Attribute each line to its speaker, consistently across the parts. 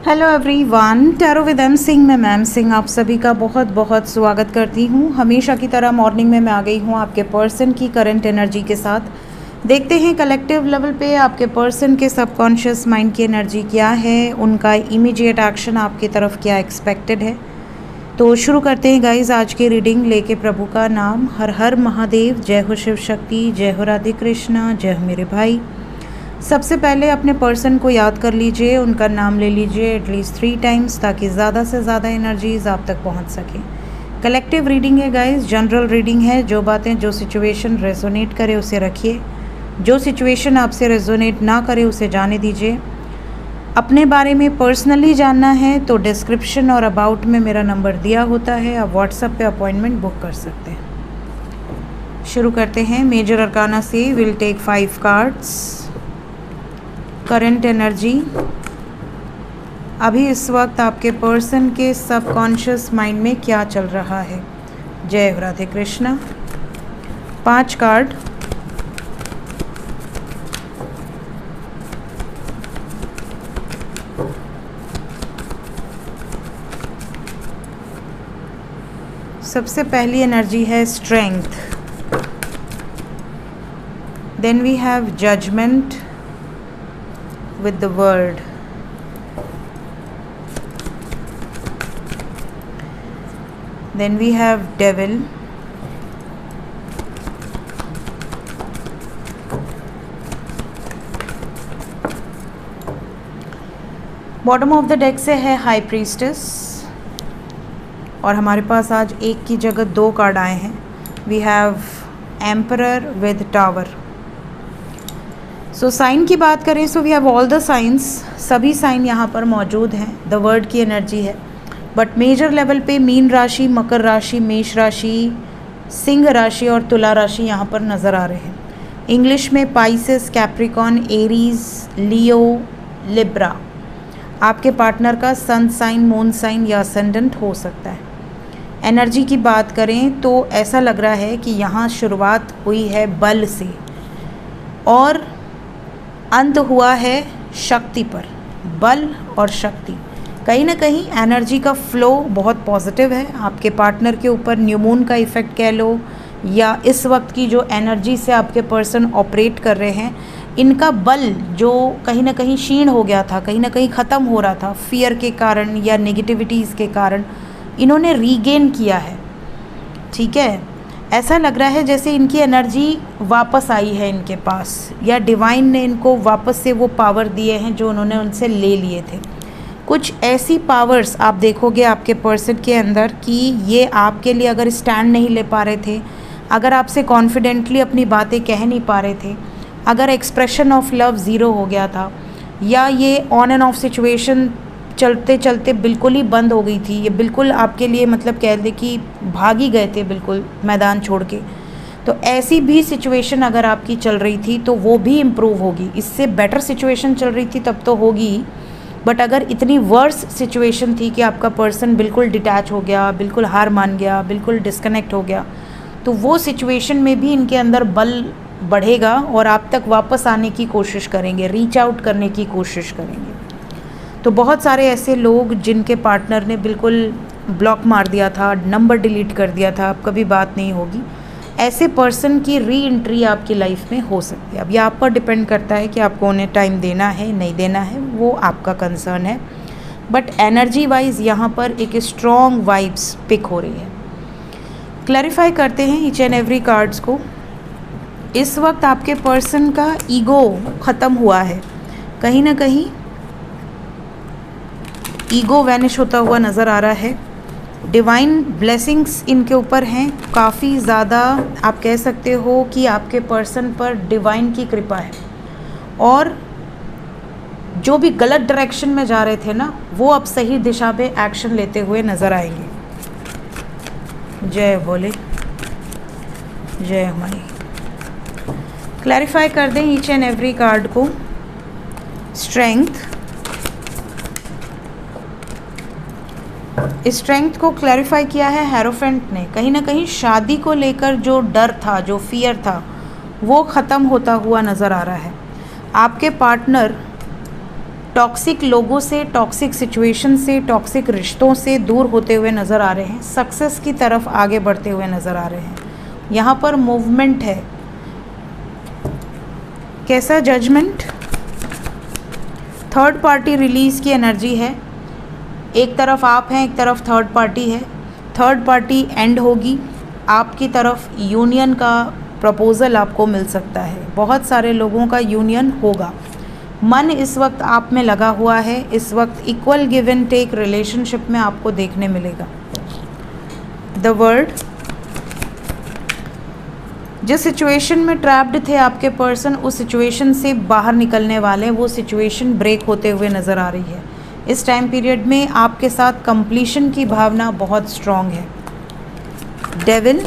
Speaker 1: Hello everyone, tarot with M Singh में ma'am Singh आप सभी का बहुत बहुत स्वागत करती हूँ। हमेशा की तरह मॉर्निंग में मैं आ गई हूँ आपके पर्सन की करंट एनर्जी के साथ। देखते हैं कलेक्टिव लेवल पे आपके पर्सन के सबकॉन्शियस माइंड की एनर्जी क्या है, उनका इमीडिएट एक्शन आपकी तरफ क्या एक्सपेक्टेड है। तो शुरू करते हैं गाइज आज की रीडिंग लेके प्रभु का नाम। हर हर महादेव, जय हो शिव शक्ति, जय हो राधे कृष्णा, जय हो मेरे भाई। सबसे पहले अपने पर्सन को याद कर लीजिए, उनका नाम ले लीजिए एटलीस्ट 3 टाइम्स ताकि ज़्यादा से ज़्यादा एनर्जीज आप तक पहुंच सकें। कलेक्टिव रीडिंग है गाइस, जनरल रीडिंग है। जो बातें जो सिचुएशन रेजोनेट करे उसे रखिए, जो सिचुएशन आपसे रेजोनेट ना करे उसे जाने दीजिए। अपने बारे में पर्सनली जानना है तो डिस्क्रिप्शन और अबाउट में मेरा नंबर दिया होता है, आप व्हाट्सएप पे अपॉइंटमेंट बुक कर सकते हैं। शुरू करते हैं मेजर अरकाना से। Will take 5 cards. Current energy अभी इस वक्त आपके पर्सन के सबकॉन्शियस माइंड में क्या चल रहा है। जय हो राधे कृष्णा। 5 कार्ड। सबसे पहली एनर्जी है strength, then we have judgement with the word, then we have devil, bottom of the deck से है हाई प्रीस्टेस, और हमारे पास आज एक की जगह 2 कार्ड आए हैं। We have emperor with tower. So sign की बात करें so we have all the signs, सभी साइन यहाँ पर मौजूद हैं। द वर्ड की एनर्जी है, बट मेजर लेवल पे मीन राशि, मकर राशि, मेष राशि, सिंह राशि और तुला राशि यहाँ पर नज़र आ रहे हैं। इंग्लिश में पाइसेस, कैप्रिकॉन, एरीज, लियो, लिब्रा आपके पार्टनर का सन साइन, मून साइन या असेंडेंट हो सकता है। एनर्जी की बात करें तो ऐसा लग रहा है कि यहाँ शुरुआत हुई है बल से और अंत हुआ है शक्ति पर। बल और शक्ति, कहीं ना कहीं एनर्जी का फ्लो बहुत पॉजिटिव है आपके पार्टनर के ऊपर। न्यू मून का इफ़ेक्ट कह लो, या इस वक्त की जो एनर्जी से आपके पर्सन ऑपरेट कर रहे हैं, इनका बल जो कहीं ना कहीं क्षीण हो गया था, कहीं ना कहीं ख़त्म हो रहा था फियर के कारण या नेगेटिविटीज़ के कारण, इन्होंने रीगेन किया है। ठीक है, ऐसा लग रहा है जैसे इनकी एनर्जी वापस आई है इनके पास, या डिवाइन ने इनको वापस से वो पावर दिए हैं जो उन्होंने उनसे ले लिए थे। कुछ ऐसी पावर्स आप देखोगे आपके पर्सन के अंदर कि ये आपके लिए अगर स्टैंड नहीं ले पा रहे थे, अगर आपसे कॉन्फिडेंटली अपनी बातें कह नहीं पा रहे थे, अगर एक्सप्रेशन ऑफ लव ज़ीरो हो गया था, या ये ऑन एंड ऑफ सिचुएशन चलते चलते बिल्कुल ही बंद हो गई थी, ये बिल्कुल आपके लिए मतलब कह दे कि भाग ही गए थे बिल्कुल मैदान छोड़ के, तो ऐसी भी सिचुएशन अगर आपकी चल रही थी तो वो भी इम्प्रूव होगी। इससे बेटर सिचुएशन चल रही थी तब तो होगी ही, बट अगर इतनी वर्स सिचुएशन थी कि आपका पर्सन बिल्कुल डिटैच हो गया, बिल्कुल हार मान गया, बिल्कुल डिस्कनेक्ट हो गया, तो वो सिचुएशन में भी इनके अंदर बल बढ़ेगा और आप तक वापस आने की कोशिश करेंगे, रीच आउट करने की कोशिश करेंगे। तो बहुत सारे ऐसे लोग जिनके पार्टनर ने बिल्कुल ब्लॉक मार दिया था, नंबर डिलीट कर दिया था, अब कभी बात नहीं होगी, ऐसे पर्सन की री एंट्री आपकी लाइफ में हो सकती है। अब ये आप पर डिपेंड करता है कि आपको उन्हें टाइम देना है नहीं देना है, वो आपका कंसर्न है, बट एनर्जी वाइज यहाँ पर एक स्ट्रॉन्ग वाइब्स पिक हो रही है। क्लैरिफाई करते हैं ईच एंड एवरी कार्ड्स को। इस वक्त आपके पर्सन का ईगो ख़त्म हुआ है, कहीं ना कहीं ईगो वैनिश होता हुआ नज़र आ रहा है। डिवाइन ब्लेसिंग्स इनके ऊपर हैं काफ़ी ज़्यादा, आप कह सकते हो कि आपके पर्सन पर डिवाइन की कृपा है, और जो भी गलत डायरेक्शन में जा रहे थे ना, वो अब सही दिशा में एक्शन लेते हुए नज़र आएंगे। जय भोले, जय हमारी। क्लैरिफाई कर दें ईच एंड एवरी कार्ड को। स्ट्रेंथ को क्लैरिफाई किया है हेरोफेंट ने। कहीं ना कहीं शादी को लेकर जो डर था, जो फियर था, वो ख़त्म होता हुआ नज़र आ रहा है। आपके पार्टनर टॉक्सिक लोगों से, टॉक्सिक सिचुएशन से, टॉक्सिक रिश्तों से दूर होते हुए नज़र आ रहे हैं, सक्सेस की तरफ आगे बढ़ते हुए नज़र आ रहे हैं। यहाँ पर मूवमेंट है। कैसा जजमेंट? थर्ड पार्टी रिलीज़ की एनर्जी है। एक तरफ आप हैं, एक तरफ थर्ड पार्टी है। थर्ड पार्टी एंड होगी, आपकी तरफ यूनियन का प्रपोज़ल आपको मिल सकता है। बहुत सारे लोगों का यूनियन होगा। मन इस वक्त आप में लगा हुआ है। इस वक्त equal give and take relationship में आपको देखने मिलेगा। द वर्ल्ड, जिस सिचुएशन में ट्रैप्ड थे आपके पर्सन, उस सिचुएशन से बाहर निकलने वाले, वो सिचुएशन ब्रेक होते हुए नज़र आ रही है। इस टाइम पीरियड में आपके साथ कंप्लीशन की भावना बहुत स्ट्रॉन्ग है। डेविल,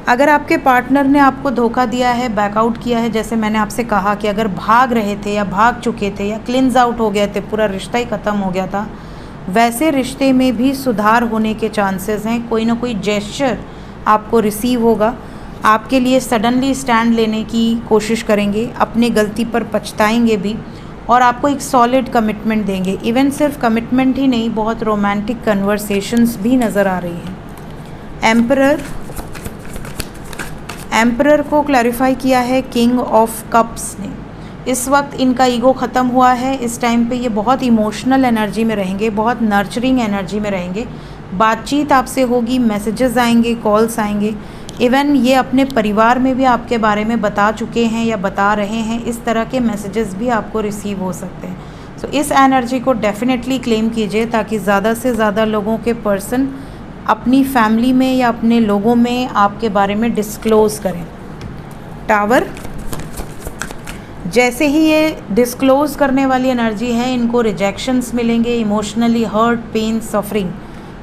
Speaker 1: अगर आपके पार्टनर ने आपको धोखा दिया है, बैकआउट किया है, जैसे मैंने आपसे कहा कि अगर भाग रहे थे या भाग चुके थे या क्लिन्स आउट हो गए थे, पूरा रिश्ता ही ख़त्म हो गया था, वैसे रिश्ते में भी सुधार होने के चांसेस हैं। कोई ना कोई जेस्चर आपको रिसीव होगा, आपके लिए सडनली स्टैंड लेने की कोशिश करेंगे, अपने गलती पर पछताएंगे भी और आपको एक सॉलिड कमिटमेंट देंगे। इवन सिर्फ कमिटमेंट ही नहीं, बहुत रोमांटिक कन्वर्सेशंस भी नज़र आ रही हैं। एम्परर को क्लैरिफाई किया है किंग ऑफ कप्स ने। इस वक्त इनका ईगो ख़त्म हुआ है। इस टाइम पे ये बहुत इमोशनल एनर्जी में रहेंगे, बहुत नर्चरिंग एनर्जी में रहेंगे। बातचीत आपसे होगी, मैसेजेस आएंगे, कॉल्स आएंगे। इवन ये अपने परिवार में भी आपके बारे में बता चुके हैं या बता रहे हैं। इस तरह के मैसेजेस भी आपको रिसीव हो सकते हैं। सो इस एनर्जी को डेफिनेटली क्लेम कीजिए ताकि ज़्यादा से ज़्यादा लोगों के पर्सन अपनी फैमिली में या अपने लोगों में आपके बारे में डिस्क्लोज़ करें। टावर, जैसे ही ये डिस्क्लोज़ करने वाली एनर्जी है, इनको रिजेक्शंस मिलेंगे, इमोशनली हर्ट, पेन, सफरिंग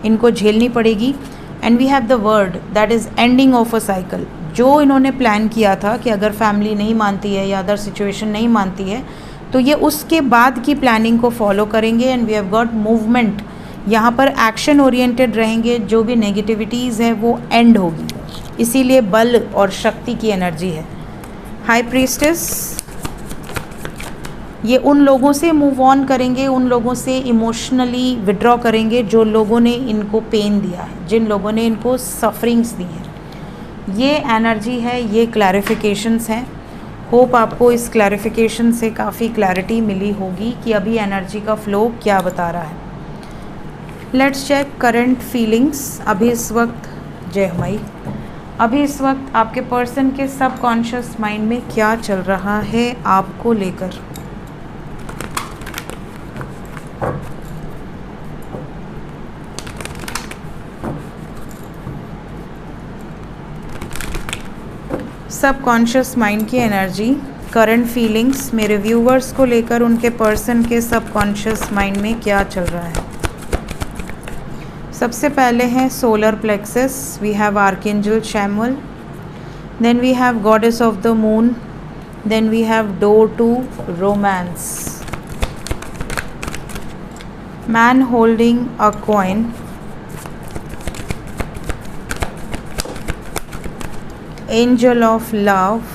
Speaker 1: इनको झेलनी पड़ेगी। And we have the world that is ending of a cycle. जो इन्होंने प्लान किया था कि अगर फैमिली नहीं मानती है या अदर सिचुएशन नहीं मानती है तो ये उसके बाद की प्लानिंग को फॉलो करेंगे। And we have got movement, यहाँ पर एक्शन ओरिएंटेड रहेंगे। जो भी नेगेटिविटीज़ है वो एंड होगी, इसीलिए बल और शक्ति की एनर्जी है। हाई प्रीस्टेस, ये उन लोगों से मूव ऑन करेंगे, उन लोगों से इमोशनली विड्रॉ करेंगे जो लोगों ने इनको पेन दिया है, जिन लोगों ने इनको सफरिंग्स दी हैं। ये एनर्जी है, ये क्लैरिफिकेशंस हैं। होप आपको इस क्लैरिफिकेशन से काफ़ी क्लैरिटी मिली होगी कि अभी एनर्जी का फ्लो क्या बता रहा है। Let's check current feelings. अभी इस वक्त, जय माई, अभी इस वक्त आपके पर्सन के सबकॉन्शियस माइंड में क्या चल रहा है आपको लेकर। सबकॉन्शियस माइंड की एनर्जी, करंट फीलिंग्स, मेरे व्यूवर्स को लेकर उनके पर्सन के सबकॉन्शियस माइंड में क्या चल रहा है। सबसे पहले हैं solar plexus, we have archangel Chamuel, then we have goddess of the moon, then we have door to romance, man holding a coin, angel of love,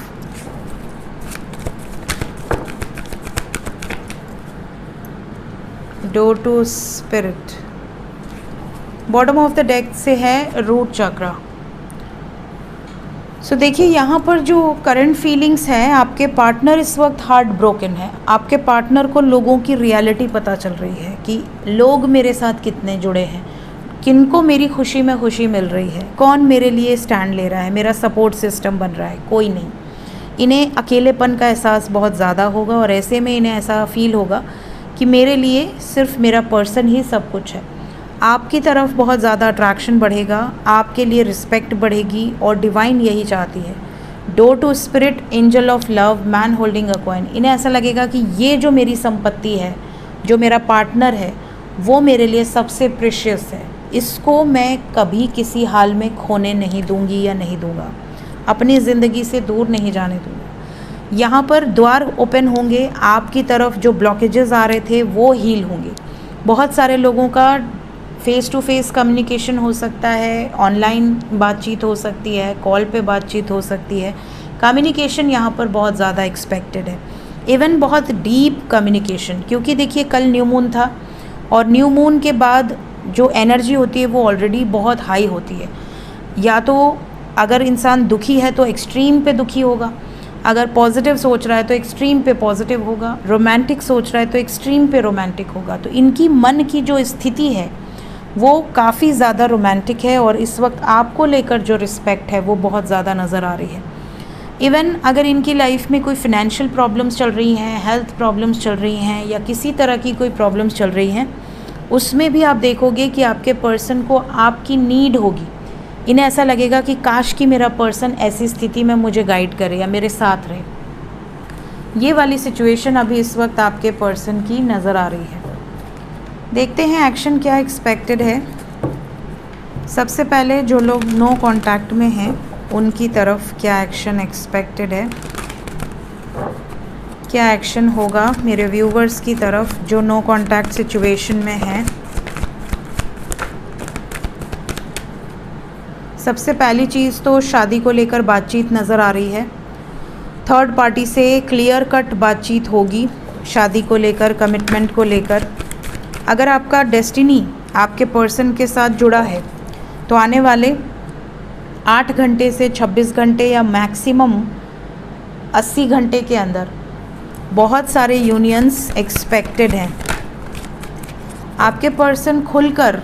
Speaker 1: door to spirit। Bottom of the deck से है root चक्रा। सो देखिए यहाँ पर जो current feelings हैं, आपके partner इस वक्त हार्ट ब्रोकन है। आपके पार्टनर को लोगों की रियलिटी पता चल रही है कि लोग मेरे साथ कितने जुड़े हैं, किनको मेरी खुशी में खुशी मिल रही है, कौन मेरे लिए स्टैंड ले रहा है, मेरा सपोर्ट सिस्टम बन रहा है, कोई नहीं। इन्हें अकेलेपन का एहसास बहुत ज़्यादा होगा और ऐसे में इन्हें ऐसा फील होगा कि मेरे लिए सिर्फ मेरा पर्सन ही सब कुछ है। आपकी तरफ बहुत ज़्यादा अट्रैक्शन बढ़ेगा, आपके लिए रिस्पेक्ट बढ़ेगी और डिवाइन यही चाहती है। Door to spirit, angel of love, man holding a coin. इन्हें ऐसा लगेगा कि ये जो मेरी संपत्ति है, जो मेरा पार्टनर है, वो मेरे लिए सबसे प्रेशियस है। इसको मैं कभी किसी हाल में खोने नहीं दूंगी या नहीं दूंगा, अपनी ज़िंदगी से दूर नहीं जाने दूंगा। यहाँ पर द्वार ओपन होंगे, आपकी तरफ जो ब्लॉकेजेस आ रहे थे वो हील होंगे। बहुत सारे लोगों का फ़ेस टू फेस कम्युनिकेशन हो सकता है, ऑनलाइन बातचीत हो सकती है, कॉल पे बातचीत हो सकती है। कम्युनिकेशन यहाँ पर बहुत ज़्यादा एक्सपेक्टेड है। इवन बहुत डीप कम्युनिकेशन, क्योंकि देखिए कल न्यू मून था और न्यू मून के बाद जो एनर्जी होती है वो ऑलरेडी बहुत हाई होती है। या तो अगर इंसान दुखी है तो एक्सट्रीम पे दुखी होगा, अगर पॉजिटिव सोच रहा है तो एक्सट्रीम पे पॉजिटिव होगा, रोमांटिक सोच रहा है तो एक्सट्रीम पे रोमांटिक होगा। तो इनकी मन की जो स्थिति है वो काफ़ी ज़्यादा रोमांटिक है और इस वक्त आपको लेकर जो रिस्पेक्ट है वो बहुत ज़्यादा नज़र आ रही है। इवन अगर इनकी लाइफ में कोई फिनेंशियल प्रॉब्लम्स चल रही हैं, हेल्थ प्रॉब्लम्स चल रही हैं या किसी तरह की कोई प्रॉब्लम्स चल रही हैं, उसमें भी आप देखोगे कि आपके पर्सन को आपकी नीड होगी। इन्हें ऐसा लगेगा कि काश कि मेरा पर्सन ऐसी स्थिति में मुझे गाइड करे या मेरे साथ रहे। ये वाली सिचुएशन अभी इस वक्त आपके पर्सन की नज़र आ रही है। देखते हैं एक्शन क्या एक्सपेक्टेड है। सबसे पहले जो लोग नो कांटेक्ट में हैं उनकी तरफ क्या एक्शन एक्सपेक्टेड है, क्या एक्शन होगा मेरे व्यूवर्स की तरफ जो नो कांटेक्ट सिचुएशन में हैं। सबसे पहली चीज़ तो शादी को लेकर बातचीत नज़र आ रही है। थर्ड पार्टी से क्लियर कट बातचीत होगी शादी को लेकर, कमिटमेंट को लेकर। अगर आपका डेस्टिनी आपके पर्सन के साथ जुड़ा है तो आने वाले 8 घंटे से 26 घंटे या मैक्सिमम 80 घंटे के अंदर बहुत सारे यूनियंस एक्सपेक्टेड हैं। आपके पर्सन खुलकर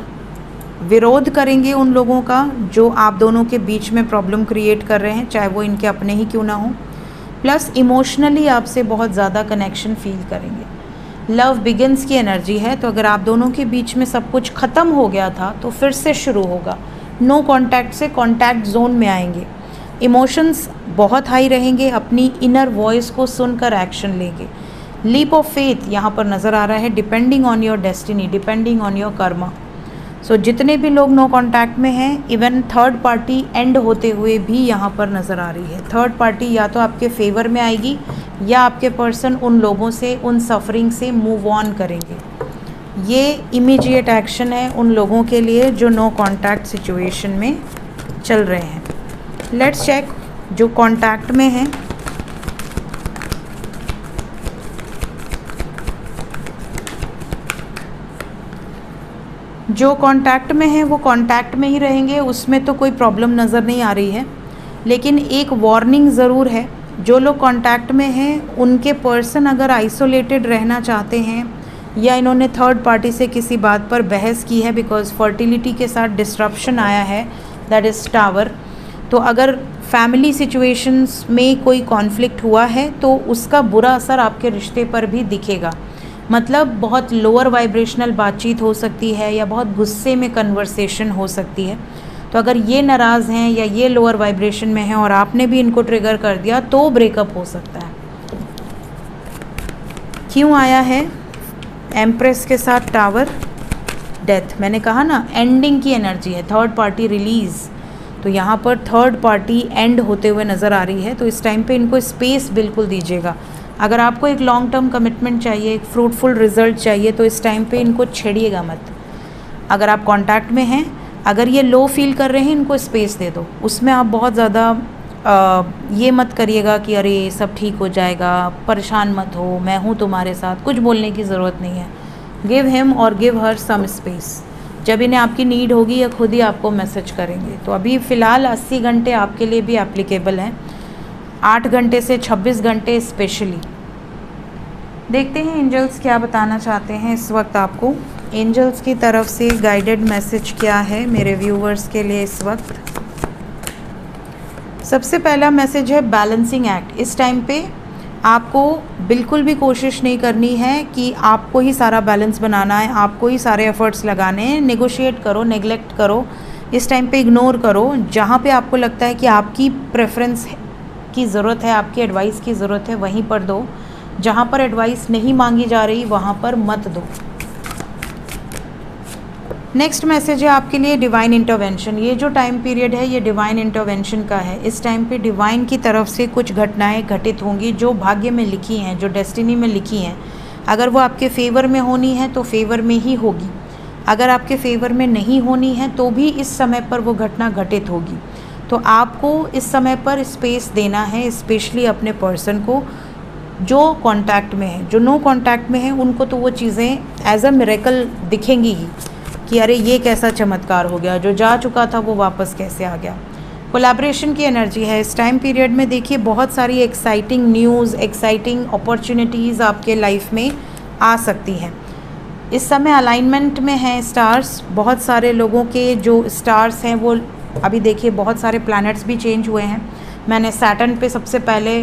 Speaker 1: विरोध करेंगे उन लोगों का जो आप दोनों के बीच में प्रॉब्लम क्रिएट कर रहे हैं, चाहे वो इनके अपने ही क्यों ना हो। प्लस इमोशनली आपसे बहुत ज़्यादा कनेक्शन फील करेंगे। लव बिगिंस की एनर्जी है, तो अगर आप दोनों के बीच में सब कुछ ख़त्म हो गया था तो फिर से शुरू होगा। नो कांटेक्ट से कांटेक्ट जोन में आएंगे। इमोशंस बहुत हाई रहेंगे, अपनी इनर वॉइस को सुनकर एक्शन लेंगे। लीप ऑफ फेथ यहाँ पर नज़र आ रहा है, depending on your destiny, depending on your karma. So जितने भी लोग नो कांटेक्ट में हैं, इवन थर्ड पार्टी एंड होते हुए भी यहाँ पर नज़र आ रही है। थर्ड पार्टी या तो आपके फेवर में आएगी या आपके पर्सन उन लोगों से, उन सफरिंग से मूव ऑन करेंगे। ये इमीडिएट एक्शन है उन लोगों के लिए जो नो कांटेक्ट सिचुएशन में चल रहे हैं। लेट्स चेक जो कांटेक्ट में हैं। जो कांटेक्ट में हैं वो कांटेक्ट में ही रहेंगे, उसमें तो कोई प्रॉब्लम नज़र नहीं आ रही है। लेकिन एक वार्निंग ज़रूर है, जो लोग कांटेक्ट में हैं उनके पर्सन अगर आइसोलेटेड रहना चाहते हैं या इन्होंने थर्ड पार्टी से किसी बात पर बहस की है, बिकॉज फर्टिलिटी के साथ डिस्ट्रप्शन आया है, दैट इज़ टावर। तो अगर फैमिली सिचुएशंस में कोई कॉन्फ्लिक्ट हुआ है तो उसका बुरा असर आपके रिश्ते पर भी दिखेगा। मतलब बहुत लोअर वाइब्रेशनल बातचीत हो सकती है या बहुत गुस्से में कन्वर्सेशन हो सकती है। तो अगर ये नाराज़ हैं या ये लोअर वाइब्रेशन में हैं और आपने भी इनको ट्रिगर कर दिया तो ब्रेकअप हो सकता है। क्यों आया है एम्प्रेस के साथ टावर? डेथ। मैंने कहा ना एंडिंग की एनर्जी है, थर्ड पार्टी रिलीज़। तो यहाँ पर थर्ड पार्टी एंड होते हुए नज़र आ रही है, तो इस टाइम पे इनको स्पेस बिल्कुल दीजिएगा। अगर आपको एक लॉन्ग टर्म कमिटमेंट चाहिए, एक फ्रूटफुल रिजल्ट चाहिए, तो इस टाइम पे इनको छेड़िएगा मत। अगर आप कांटेक्ट में हैं, अगर ये लो फील कर रहे हैं, इनको स्पेस दे दो। उसमें आप बहुत ज़्यादा ये मत करिएगा कि अरे सब ठीक हो जाएगा, परेशान मत हो, मैं हूँ तुम्हारे साथ, कुछ बोलने की ज़रूरत नहीं है। गिव हिम और गिव हर सम स्पेस। जब इन्हें आपकी नीड होगी या खुद ही आपको मैसेज करेंगे। तो अभी फ़िलहाल 80 घंटे आपके लिए भी एप्लीकेबल हैं, 8 घंटे से 26 घंटे स्पेशली। देखते हैं एंजल्स क्या बताना चाहते हैं इस वक्त आपको। एंजल्स की तरफ से गाइडेड मैसेज क्या है मेरे व्यूवर्स के लिए इस वक्त। सबसे पहला मैसेज है बैलेंसिंग एक्ट। इस टाइम पे आपको बिल्कुल भी कोशिश नहीं करनी है कि आपको ही सारा बैलेंस बनाना है, आपको ही सारे एफर्ट्स लगाने हैं। नेगोशिएट करो, नेगलेक्ट करो, इस टाइम पे इग्नोर करो। जहाँ पे आपको लगता है कि आपकी प्रेफरेंस की ज़रूरत है, आपकी एडवाइस की ज़रूरत है, वहीं पर दो। जहाँ पर एडवाइस नहीं मांगी जा रही वहाँ पर मत दो। नेक्स्ट मैसेज है आपके लिए डिवाइन इंटरवेंशन। ये जो टाइम पीरियड है ये डिवाइन इंटरवेंशन का है। इस टाइम पे डिवाइन की तरफ से कुछ घटनाएं घटित होंगी जो भाग्य में लिखी हैं, जो डेस्टिनी में लिखी हैं। अगर वो आपके फेवर में होनी है तो फेवर में ही होगी, अगर आपके फेवर में नहीं होनी है तो भी इस समय पर वो घटना घटित होगी। तो आपको इस समय पर स्पेस देना है, स्पेशली अपने पर्सन को। जो कांटेक्ट में है, जो नो कांटेक्ट में है उनको तो वो चीज़ें एज अ मिरेकल दिखेंगी ही कि अरे ये कैसा चमत्कार हो गया, जो जा चुका था वो वापस कैसे आ गया। कोलैबोरेशन की एनर्जी है इस टाइम पीरियड में। देखिए बहुत सारी एक्साइटिंग न्यूज़, एक्साइटिंग अपॉर्चुनिटीज़ आपके लाइफ में आ सकती हैं। इस समय अलाइनमेंट में हैं स्टार्स, बहुत सारे लोगों के जो स्टार्स हैं वो अभी देखिए बहुत सारे प्लैनेट्स भी चेंज हुए हैं। मैंने सैटर्न पे सबसे पहले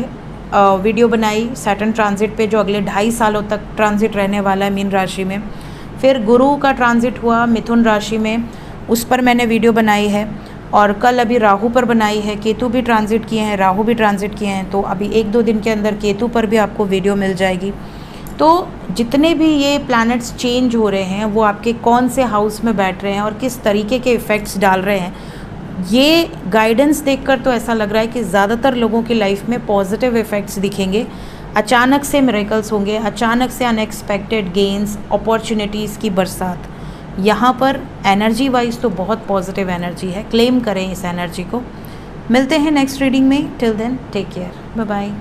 Speaker 1: वीडियो बनाई, सैटर्न ट्रांजिट पे जो अगले 2.5 सालों तक ट्रांजिट रहने वाला है मीन राशि में। फिर गुरु का ट्रांजिट हुआ मिथुन राशि में, उस पर मैंने वीडियो बनाई है। और कल अभी राहु पर बनाई है, केतु भी ट्रांजिट किए हैं, राहु भी ट्रांजिट किए हैं, तो अभी 1-2 दिन के अंदर केतु पर भी आपको वीडियो मिल जाएगी। तो जितने भी ये प्लैनेट्स चेंज हो रहे हैं वो आपके कौन से हाउस में बैठ रहे हैं और किस तरीके के इफ़ेक्ट्स डाल रहे हैं, ये गाइडेंस देखकर तो ऐसा लग रहा है कि ज़्यादातर लोगों की लाइफ में पॉजिटिव इफ़ेक्ट्स दिखेंगे। अचानक से मिरेकल्स होंगे, अचानक से अनएक्सपेक्टेड गेन्स, अपॉर्चुनिटीज़ की बरसात। यहाँ पर एनर्जी वाइज तो बहुत पॉजिटिव एनर्जी है, क्लेम करें इस एनर्जी को। मिलते हैं नेक्स्ट रीडिंग में, till then take care, bye bye.